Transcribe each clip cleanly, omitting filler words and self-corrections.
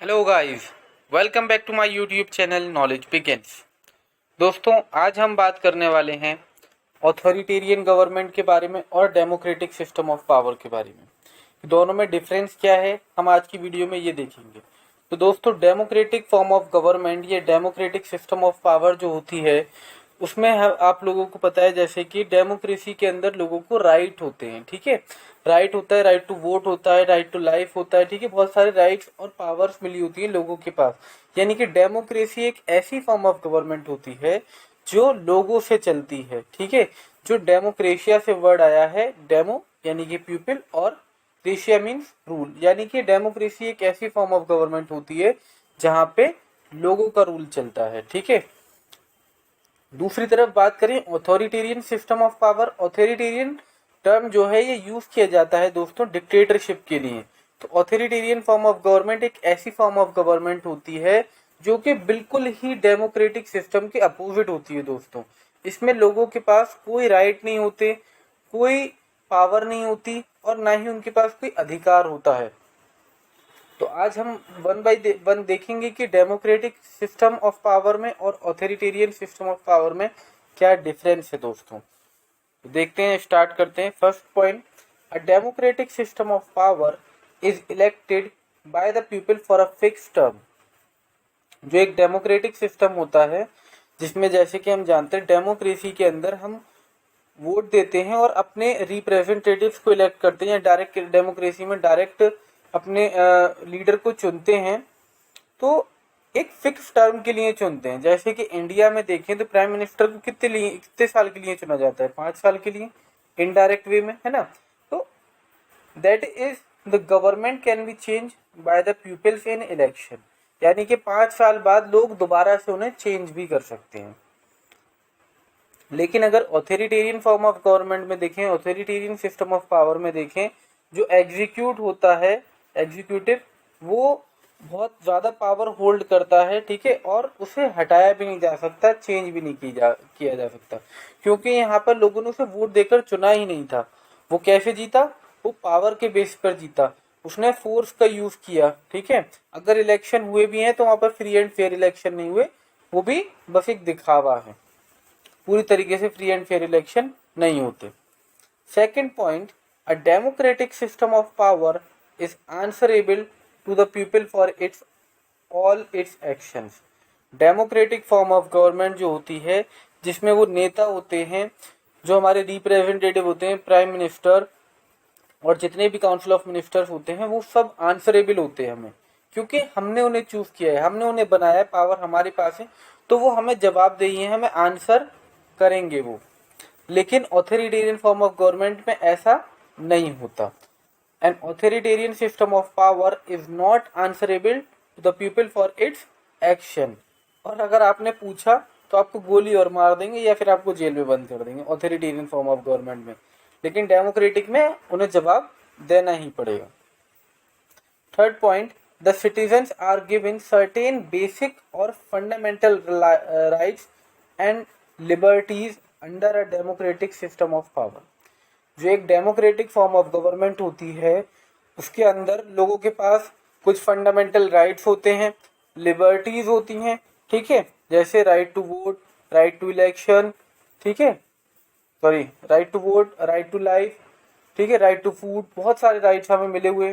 Hello guys, welcome back to my YouTube channel knowledge begins. दोस्तों, आज हम बात करने वाले हैं ऑथोरिटेरियन गवर्नमेंट के बारे में और डेमोक्रेटिक सिस्टम ऑफ पावर के बारे में। दोनों में डिफरेंस क्या है, हम आज की वीडियो में ये देखेंगे। तो दोस्तों, डेमोक्रेटिक फॉर्म ऑफ गवर्नमेंट या डेमोक्रेटिक सिस्टम ऑफ पावर जो होती है, उसमें आप लोगों को पता है जैसे कि डेमोक्रेसी के अंदर लोगों को राइट होते हैं। ठीक है, राइट होता है, राइट टू वोट होता है, राइट टू लाइफ होता है। ठीक है, बहुत सारे राइट्स और पावर्स मिली होती है लोगों के पास। यानी कि डेमोक्रेसी एक ऐसी फॉर्म ऑफ गवर्नमेंट होती है जो लोगों से चलती है। ठीक है, जो डेमोक्रेशिया से वर्ड आया है, डेमो यानी कि पीपल और क्रेशिया मीन्स रूल। यानी कि डेमोक्रेसी एक ऐसी फॉर्म ऑफ गवर्नमेंट होती है जहाँ पे लोगों का रूल चलता है। ठीक है, दूसरी तरफ बात करें authoritarian system of power. Authoritarian term जो है ये यूज किया जाता है दोस्तों डिक्टेटरशिप के लिए। तो ऑथोरिटेरियन फॉर्म ऑफ गवर्नमेंट एक ऐसी फॉर्म ऑफ गवर्नमेंट होती है जो कि बिल्कुल ही डेमोक्रेटिक सिस्टम के अपोजिट होती है दोस्तों। इसमें लोगों के पास कोई राइट नहीं होते, कोई पावर नहीं होती और ना ही उनके पास कोई अधिकार होता है। तो आज हम वन बाय वन देखेंगे कि डेमोक्रेटिक सिस्टम ऑफ पावर में और ऑथोरिटेरियन सिस्टम ऑफ पावर में क्या डिफरेंस है दोस्तों। तो देखते हैं, स्टार्ट करते हैं। First point, a democratic system of power is elected by the people for a fix term. जो एक डेमोक्रेटिक सिस्टम होता है जिसमें जैसे कि हम जानते हैं डेमोक्रेसी के अंदर हम वोट देते हैं और अपने रिप्रेजेंटेटिव्स को इलेक्ट करते हैं, या डायरेक्ट डेमोक्रेसी में डायरेक्ट अपने लीडर को चुनते हैं। तो एक फिक्स टर्म के लिए चुनते हैं। जैसे कि इंडिया में देखें तो प्राइम मिनिस्टर को कितने साल के लिए चुना जाता है? 5 साल के लिए, इनडायरेक्ट वे में, है ना। तो that is the government can be change by the peoples in election. यानी कि 5 साल बाद लोग दोबारा से उन्हें चेंज भी कर सकते हैं। लेकिन अगर ऑथोरिटेरियन फॉर्म ऑफ गवर्नमेंट में देखें, ऑथोरिटेरियन सिस्टम ऑफ पावर में देखें, जो एग्जीक्यूट होता है, एग्जीक्यूटिव, वो बहुत ज़्यादा पावर होल्ड करता है। ठीक है, और उसे हटाया भी नहीं जा सकता, चेंज भी नहीं किया जा सकता, क्योंकि यहाँ पर लोगों ने उसे वोट देकर चुना ही नहीं था। वो कैसे जीता? वो पावर के बेस पर जीता, उसने फोर्स का यूज किया। ठीक है, अगर इलेक्शन हुए भी हैं तो वहां पर फ्री एंड फेयर इलेक्शन नहीं हुए, वो भी बस एक दिखावा है, पूरी तरीके से फ्री एंड फेयर इलेक्शन नहीं होते। Second point, a democratic system of power is answerable to the people for its all its actions. Democratic form of government जो होती है, जिसमें वो नेता होते हैं, जो हमारे रिप्रेजेंटेटिव होते हैं, प्राइम मिनिस्टर और जितने भी काउंसिल ऑफ मिनिस्टर्स होते हैं, वो सब आंसरेबल होते हैं हमें, क्योंकि हमने उन्हें चूज किया है, हमने उन्हें बनाया है, पावर हमारे पास है, तो वो हमें जवाबदेही है, हमें आंसर करेंगे वो। लेकिन ऑथोरिटेरियन फॉर्म ऑफ गवर्नमेंट में ऐसा नहीं होता। An authoritarian system of power is not answerable to the people for its action. और अगर आपने पूछा तो आपको गोली और मार देंगे या फिर आपको जेल में बंद कर देंगे ऑथोरिटेरियन फॉर्म ऑफ गवर्नमेंट में। लेकिन डेमोक्रेटिक में उन्हें जवाब देना ही पड़ेगा। Third point, the citizens are given certain basic और fundamental rights and liberties under a democratic system of power. जो एक डेमोक्रेटिक फॉर्म ऑफ गवर्नमेंट होती है, उसके अंदर लोगों के पास कुछ फंडामेंटल राइट्स होते हैं, लिबर्टीज होती हैं। ठीक है, जैसे right to vote, right to election, ठीक है, sorry, right to vote, right to life, ठीक है, राइट टू फूड, बहुत सारे राइट्स हमें मिले हुए।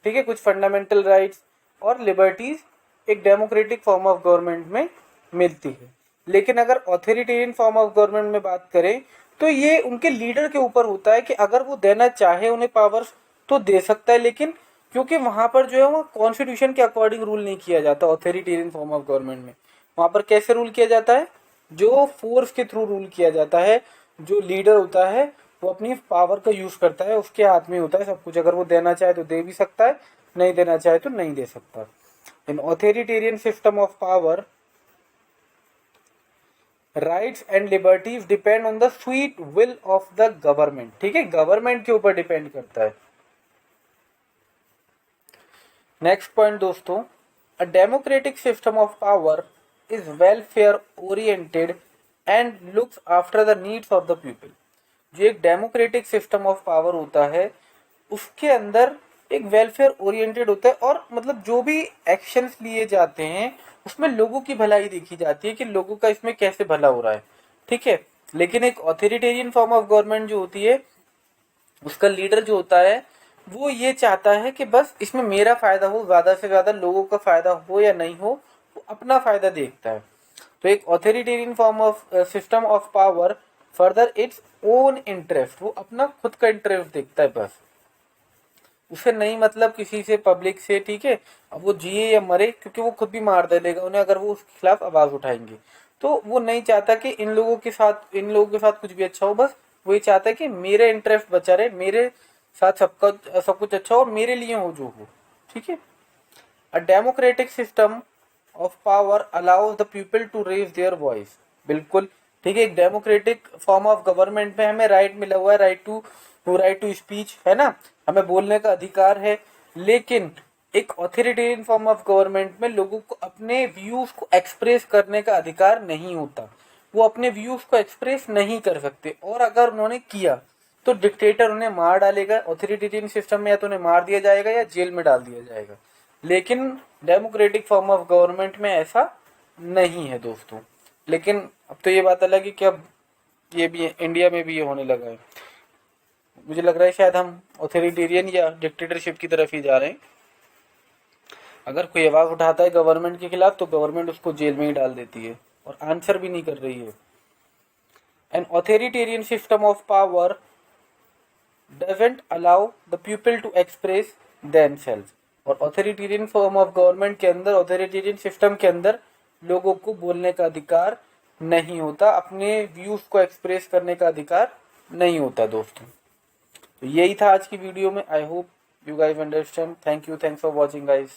ठीक है, कुछ फंडामेंटल राइट्स और लिबर्टीज एक डेमोक्रेटिक फॉर्म ऑफ गवर्नमेंट में मिलती है। लेकिन अगर ऑथोरिटेरियन फॉर्म ऑफ गवर्नमेंट में बात करें तो ये उनके लीडर के ऊपर होता है कि अगर वो देना चाहे उन्हें पावर्स तो दे सकता है, लेकिन क्योंकि वहां पर जो है वो कॉन्स्टिट्यूशन के अकॉर्डिंग रूल नहीं किया जाता ऑथोरिटेरियन फॉर्म ऑफ गवर्नमेंट में। वहां पर कैसे रूल किया जाता है? जो फोर्स के थ्रू रूल किया जाता है। जो लीडर होता है वो अपनी पावर का यूज करता है, उसके हाथ में होता है सब कुछ। अगर वो देना चाहे तो दे भी सकता है, नहीं देना चाहे तो नहीं दे सकता। In authoritarian system of power, rights and liberties depend on the sweet will of the government. ठीक है, गवर्नमेंट के ऊपर डिपेंड करता है। नेक्स्ट पॉइंट दोस्तों, अ democratic system of power is welfare oriented and looks after the needs of the people. जो एक democratic system of power होता है, उसके अंदर एक वेलफेयर ओरिएंटेड होता है और मतलब जो भी एक्शंस लिए जाते हैं उसमें लोगों की भलाई देखी जाती है कि लोगों का इसमें कैसे भला हो रहा है, ठीक है। लेकिन एक ऑथोरिटेरियन फॉर्म ऑफ गवर्नमेंट जो होती है, उसका लीडर जो होता है वो ये चाहता है कि बस इसमें मेरा फायदा हो, ज्यादा से ज्यादा लोगों का फायदा हो या नहीं हो, वो अपना फायदा देखता है। तो एक authoritarian form of system of power further its own interest, वो अपना खुद का इंटरेस्ट देखता है बस, उसे नहीं मतलब किसी से, पब्लिक से, ठीक है। अब वो जिए या मरे, क्योंकि वो खुद भी मार दे देगा उन्हें अगर वो उसके खिलाफ आवाज उठाएंगे। तो वो नहीं चाहता कि इन लोगों के साथ कुछ भी अच्छा हो, बस वो ये चाहता है कि मेरे इंटरेस्ट बचा रहे, मेरे साथ सबका सब कुछ अच्छा हो और मेरे लिए हो जो हो, ठीक है। A democratic system of power allows the people to raise their voice, बिल्कुल ठीक है। एक डेमोक्रेटिक फॉर्म ऑफ गवर्नमेंट में हमें राइट मिला हुआ है, राइट टू स्पीच, है ना, हमें बोलने का अधिकार है। लेकिन एक ऑथोरिटेरियन फॉर्म ऑफ गवर्नमेंट में लोगों को अपने व्यूज को एक्सप्रेस करने का अधिकार नहीं होता, वो अपने व्यूज को एक्सप्रेस नहीं कर सकते, और अगर उन्होंने किया तो डिक्टेटर उन्हें मार डालेगा। ऑथोरिटेरियन सिस्टम में या तो उन्हें मार दिया जाएगा या जेल में डाल दिया जाएगा। लेकिन डेमोक्रेटिक फॉर्म ऑफ गवर्नमेंट में ऐसा नहीं है दोस्तों। लेकिन अब तो ये बात अलग है कि अब ये भी इंडिया में भी ये होने लगा है। मुझे लग रहा है शायद हम ऑथोरिटेरियन या डिक्टेटरशिप की तरफ ही जा रहे हैं। अगर कोई आवाज उठाता है गवर्नमेंट के खिलाफ तो गवर्नमेंट उसको जेल में ही डाल देती है और आंसर भी नहीं कर रही है। An authoritarian system of power doesn't allow the people to express themselves, और ऑथोरिटेरियन फॉर्म ऑफ गवर्नमेंट के अंदर, ऑथोरिटेरियन सिस्टम के अंदर लोगों को बोलने का अधिकार नहीं होता, अपने व्यूज को एक्सप्रेस करने का अधिकार नहीं होता दोस्तों। तो यही था आज की वीडियो में। I hope you guys understand. Thank you, thanks for watching guys.